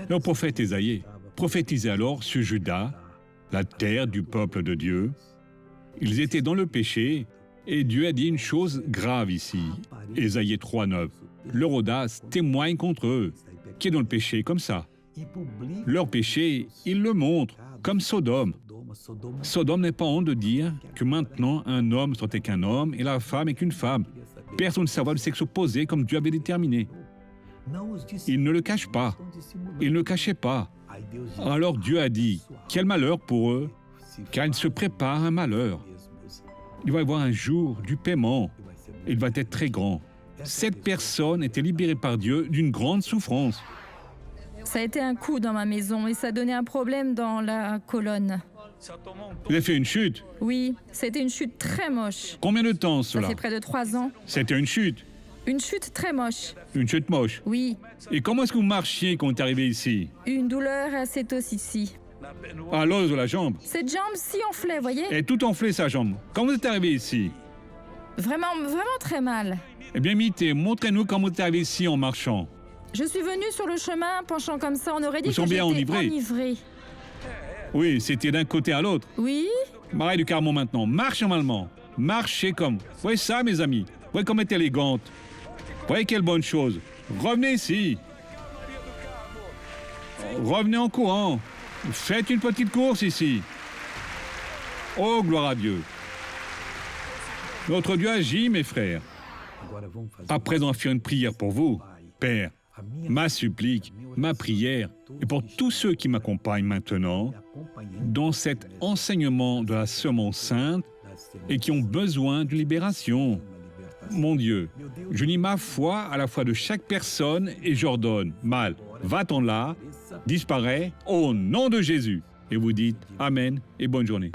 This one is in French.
Le prophète Ésaïe prophétisait alors sur Juda, la terre du peuple de Dieu. Ils étaient dans le péché et Dieu a dit une chose grave ici. Ésaïe 3,9. Leur audace témoigne contre eux, qui est dans le péché comme ça. Leur péché, ils le montrent, comme Sodome. Sodome n'est pas honte de dire que maintenant un homme soit qu'un homme et la femme est qu'une femme. Personne ne saura le sexe opposé comme Dieu avait déterminé. Ils ne le cachent pas. Ils ne le cachaient pas. Alors Dieu a dit, quel malheur pour eux, car il se prépare un malheur. Il va y avoir un jour du paiement. Il va être très grand. Cette personne était libérée par Dieu d'une grande souffrance. Ça a été un coup dans ma maison et ça donnait un problème dans la colonne. Vous avez fait une chute. Oui, c'était une chute très moche. Combien de temps Ça cela? fait près de 3 ans. C'était une chute. Une chute très moche. Une chute moche. Oui, Et comment est-ce que vous marchiez quand vous êtes arrivé ici? une douleur à cet os ici. À l'os de la jambe. Cette jambe si enflée, voyez? Et tout enflé sa jambe. Quand vous êtes arrivé ici? Vraiment très mal. Eh bien, Mité, montrez-nous comment vous êtes arrivé ici en marchant. Je suis venue sur le chemin, penchant comme ça, on aurait dit Vous que semblez j'étais enivré. enivrée. Oui, c'était d'un côté à l'autre. Oui, Marie du Carmont maintenant. Marche normalement. Marchez comme. Voyez ça, mes amis. Voyez comme elle est élégante. Voyez quelle bonne chose. Revenez ici. Revenez en courant. Faites une petite course ici. Oh, gloire à Dieu. Notre Dieu agit, mes frères. À présent, on va faire une prière pour vous, Père. Ma supplique, ma prière, et pour tous ceux qui m'accompagnent maintenant dans cet enseignement de la semence sainte et qui ont besoin de libération. Mon Dieu, j'unis ma foi à la foi de chaque personne et j'ordonne, mal, va-t'en là, disparaît, au nom de Jésus. Et vous dites Amen et bonne journée.